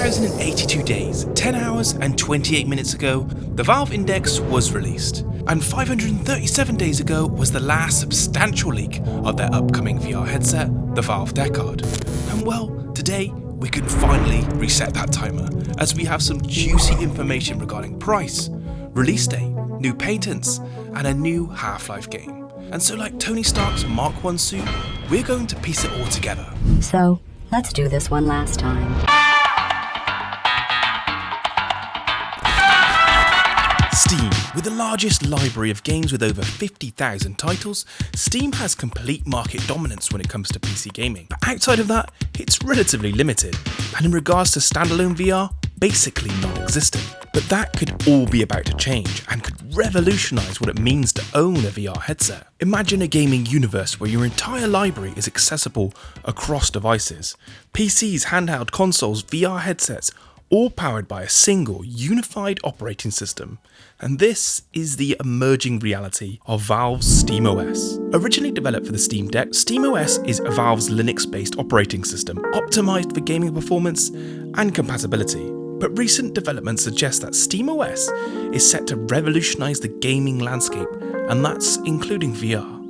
1,082 days, 10 hours and 28 minutes ago, the Valve Index was released, and 537 days ago was the last substantial leak of their upcoming VR headset, the Valve Deckard. And well, today we can finally reset that timer, as we have some juicy information regarding price, release date, new patents, and a new Half-Life game. And so like Tony Stark's Mark 1 suit, we're going to piece it all together. So, let's do this one last time. Steam. With the largest library of games with over 50,000 titles, Steam has complete market dominance when it comes to PC gaming. But outside of that, it's relatively limited, and in regards to standalone VR, basically non-existent. But that could all be about to change, and could revolutionise what it means to own a VR headset. Imagine a gaming universe where your entire library is accessible across devices. PCs, handheld consoles, VR headsets, all powered by a single, unified operating system. And this is the emerging reality of Valve's SteamOS. Originally developed for the Steam Deck, SteamOS is Valve's Linux-based operating system, optimized for gaming performance and compatibility. But recent developments suggest that SteamOS is set to revolutionize the gaming landscape, and that's including VR.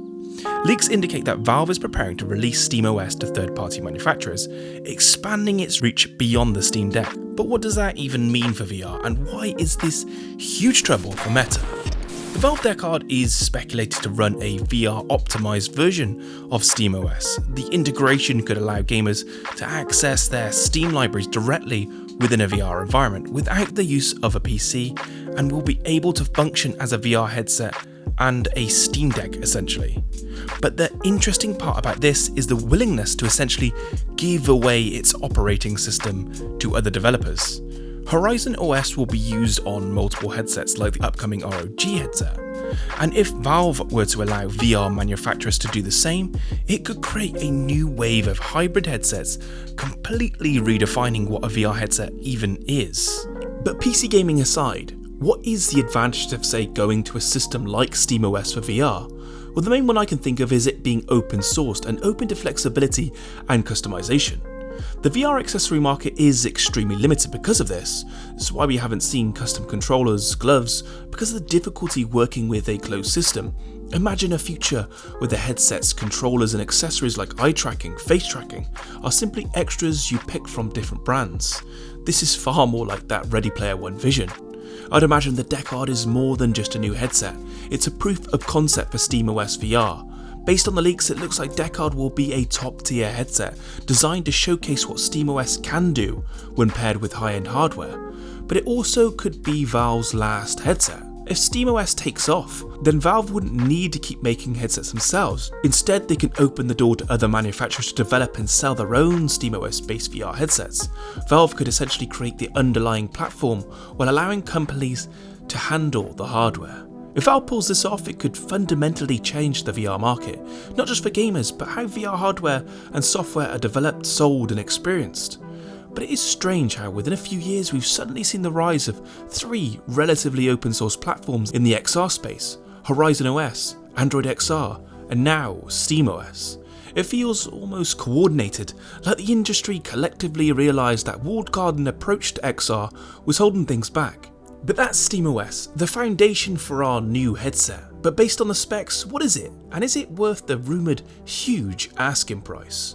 Leaks indicate that Valve is preparing to release SteamOS to third-party manufacturers, expanding its reach beyond the Steam Deck. But what does that even mean for VR, and why is this huge trouble for Meta? The Valve Deckard is speculated to run a VR-optimized version of SteamOS. The integration could allow gamers to access their Steam libraries directly within a VR environment without the use of a PC, and will be able to function as a VR headset and a Steam Deck essentially. But the interesting part about this is the willingness to essentially give away its operating system to other developers. Horizon OS will be used on multiple headsets like the upcoming ROG headset. And if Valve were to allow VR manufacturers to do the same, it could create a new wave of hybrid headsets, completely redefining what a VR headset even is. But PC gaming aside, what is the advantage of, say, going to a system like SteamOS for VR? Well, the main one I can think of is it being open sourced and open to flexibility and customization. The VR accessory market is extremely limited because of this. This is why we haven't seen custom controllers, gloves, because of the difficulty working with a closed system. Imagine a future where the headsets, controllers and accessories like eye tracking, face tracking are simply extras you pick from different brands. This is far more like that Ready Player One vision. I'd imagine the Deckard is more than just a new headset, it's a proof of concept for SteamOS VR. Based on the leaks, it looks like Deckard will be a top tier headset, designed to showcase what SteamOS can do when paired with high-end hardware. But it also could be Valve's last headset. If SteamOS takes off, then Valve wouldn't need to keep making headsets themselves. Instead, they can open the door to other manufacturers to develop and sell their own SteamOS-based VR headsets. Valve could essentially create the underlying platform while allowing companies to handle the hardware. If Valve pulls this off, it could fundamentally change the VR market, not just for gamers, but how VR hardware and software are developed, sold and experienced. But it is strange how within a few years we've suddenly seen the rise of three relatively open source platforms in the XR space: Horizon OS, Android XR, and now SteamOS. It feels almost coordinated, like the industry collectively realised that walled garden approach to XR was holding things back. But that's SteamOS, the foundation for our new headset. But based on the specs, what is it? And is it worth the rumoured huge asking price?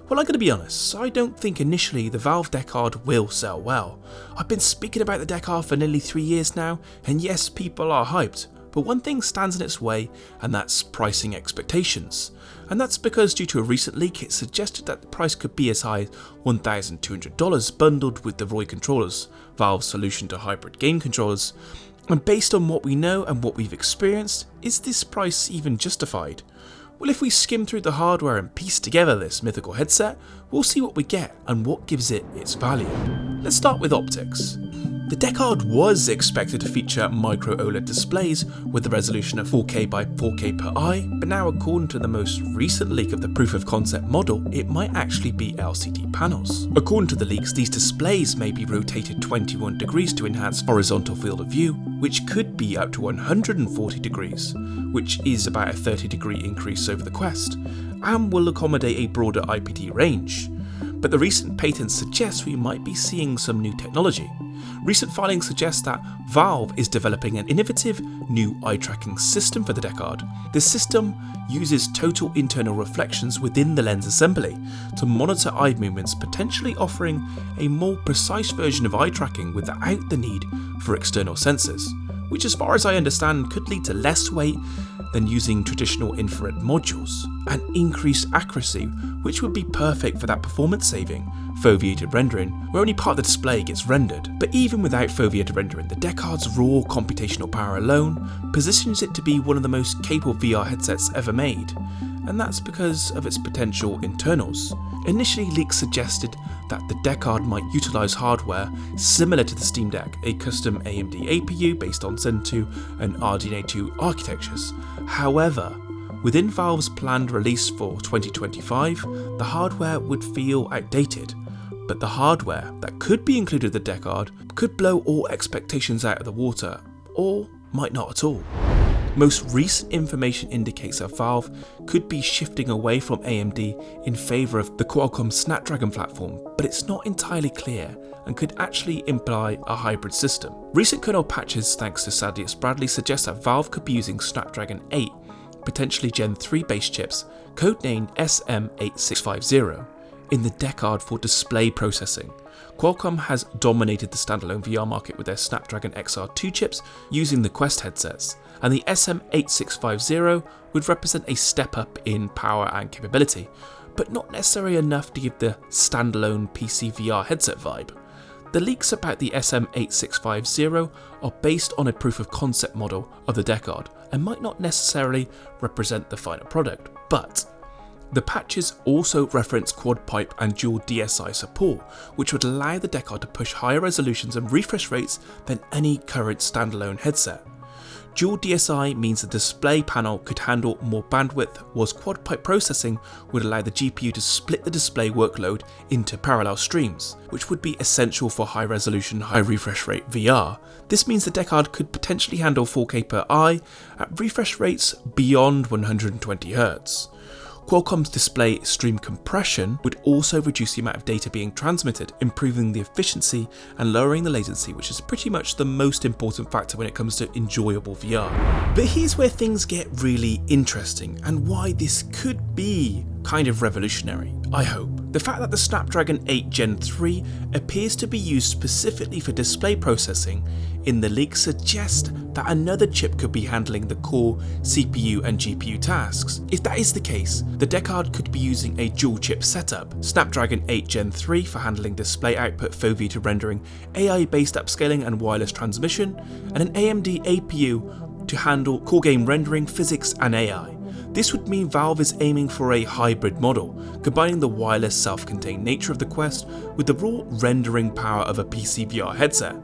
Well, I'm going to be honest, I don't think initially the Valve Deckard will sell well. I've been speaking about the Deckard for nearly 3 years now, and yes, people are hyped, but one thing stands in its way, and that's pricing expectations. And that's because due to a recent leak, it suggested that the price could be as high as $1,200 bundled with the Roy controllers, Valve's solution to hybrid game controllers. And based on what we know and what we've experienced, is this price even justified? Well, if we skim through the hardware and piece together this mythical headset, we'll see what we get and what gives it its value. Let's start with optics. The Deckard was expected to feature micro OLED displays with a resolution of 4K by 4K per eye, but now according to the most recent leak of the proof of concept model, it might actually be LCD panels. According to the leaks, these displays may be rotated 21 degrees to enhance horizontal field of view, which could be up to 140 degrees, which is about a 30-degree increase over the Quest, and will accommodate a broader IPD range. but the recent patents suggest we might be seeing some new technology. Recent filings suggest that Valve is developing an innovative new eye tracking system for the Deckard. This system uses total internal reflections within the lens assembly to monitor eye movements, potentially offering a more precise version of eye tracking without the need for external sensors, which, as far as I understand, could lead to less weight than using traditional infrared modules, and increased accuracy, which would be perfect for that performance-saving foveated rendering, where only part of the display gets rendered. But even without foveated rendering, the Deckard's raw computational power alone positions it to be one of the most capable VR headsets ever made, and that's because of its potential internals. Initially, leaks suggested that the Deckard might utilise hardware similar to the Steam Deck, a custom AMD APU based on Zen 2 and RDNA 2 architectures. However, within Valve's planned release for 2025, the hardware would feel outdated, but the hardware that could be included with the Deckard could blow all expectations out of the water, or might not at all. Most recent information indicates that Valve could be shifting away from AMD in favour of the Qualcomm Snapdragon platform, but it's not entirely clear and could actually imply a hybrid system. Recent kernel patches thanks to Thaddeus Bradley suggest that Valve could be using Snapdragon 8, potentially Gen 3 based chips, codenamed SM8650, in the Deckard for display processing. Qualcomm has dominated the standalone VR market with their Snapdragon XR2 chips using the Quest headsets, and the SM8650 would represent a step up in power and capability, but not necessarily enough to give the standalone PC VR headset vibe. The leaks about the SM8650 are based on a proof of concept model of the Deckard and might not necessarily represent the final product, but the patches also reference quad pipe and dual DSI support, which would allow the Deckard to push higher resolutions and refresh rates than any current standalone headset. Dual DSI means the display panel could handle more bandwidth, whilst quad pipe processing would allow the GPU to split the display workload into parallel streams, which would be essential for high resolution, high refresh rate VR. This means the Deckard could potentially handle 4K per eye at refresh rates beyond 120Hz. Qualcomm's display stream compression would also reduce the amount of data being transmitted, improving the efficiency and lowering the latency, which is pretty much the most important factor when it comes to enjoyable VR. But here's where things get really interesting and why this could be kind of revolutionary, I hope. The fact that the Snapdragon 8 Gen 3 appears to be used specifically for display processing in the leak suggests that another chip could be handling the core CPU and GPU tasks. If that is the case, the Deckard could be using a dual chip setup, Snapdragon 8 Gen 3 for handling display output foveated rendering, AI-based upscaling and wireless transmission, and an AMD APU to handle core game rendering, physics and AI. This would mean Valve is aiming for a hybrid model, combining the wireless self-contained nature of the Quest with the raw rendering power of a PC VR headset.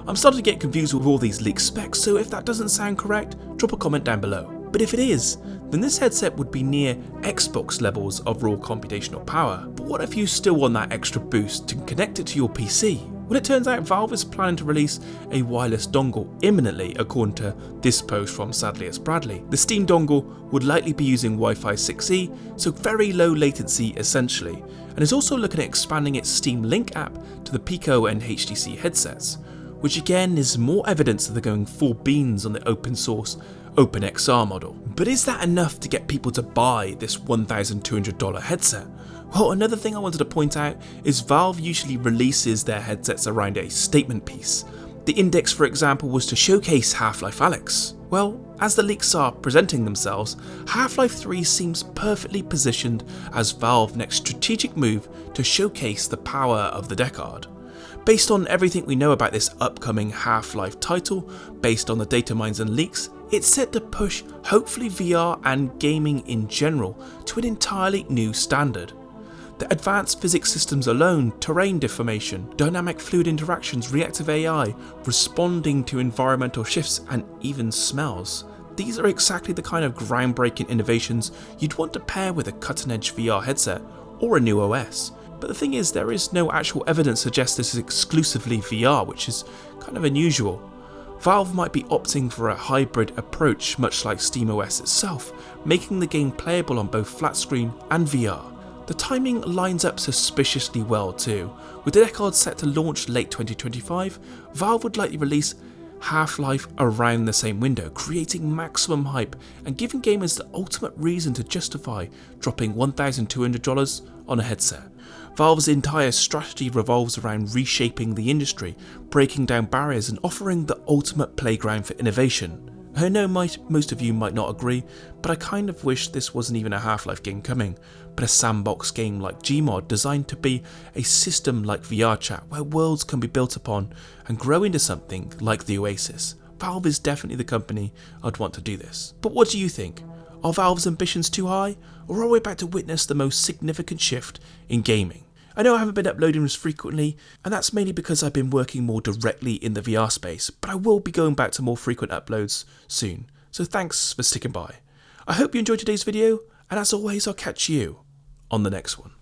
I'm starting to get confused with all these leaked specs, so if that doesn't sound correct, drop a comment down below. But if it is, then this headset would be near Xbox levels of raw computational power. But what if you still want that extra boost to connect it to your PC? Well, it turns out Valve is planning to release a wireless dongle imminently, according to this post from Thaddeus Bradley. The Steam dongle would likely be using Wi-Fi 6E, so very low latency essentially, and is also looking at expanding its Steam Link app to the Pico and HTC headsets, which again is more evidence that they're going full beans on the open source OpenXR model. But is that enough to get people to buy this $1,200 headset? Well, another thing I wanted to point out is Valve usually releases their headsets around a statement piece. The Index, for example, was to showcase Half-Life Alyx. Well, as the leaks are presenting themselves, Half-Life 3 seems perfectly positioned as Valve's next strategic move to showcase the power of the Deckard. Based on everything we know about this upcoming Half-Life title, based on the data mines and leaks, it's set to push hopefully VR and gaming in general to an entirely new standard. The advanced physics systems alone, terrain deformation, dynamic fluid interactions, reactive AI, responding to environmental shifts and even smells. These are exactly the kind of groundbreaking innovations you'd want to pair with a cutting-edge VR headset or a new OS. But the thing is, there is no actual evidence to suggest this is exclusively VR, which is kind of unusual. Valve might be opting for a hybrid approach, much like SteamOS itself, making the game playable on both flat screen and VR. The timing lines up suspiciously well too. With the Deckard set to launch late 2025, Valve would likely release Half-Life around the same window, creating maximum hype and giving gamers the ultimate reason to justify dropping $1,200 on a headset. Valve's entire strategy revolves around reshaping the industry, breaking down barriers and offering the ultimate playground for innovation. I know most of you might not agree, but I kind of wish this wasn't even a Half-Life game coming, but a sandbox game like Gmod designed to be a system like VR chat where worlds can be built upon and grow into something like the Oasis. Valve is definitely the company I'd want to do this. But what do you think? Are Valve's ambitions too high, or are we about to witness the most significant shift in gaming? I know I haven't been uploading as frequently, and that's mainly because I've been working more directly in the VR space, but I will be going back to more frequent uploads soon, so thanks for sticking by. I hope you enjoyed today's video, and as always I'll catch you on the next one.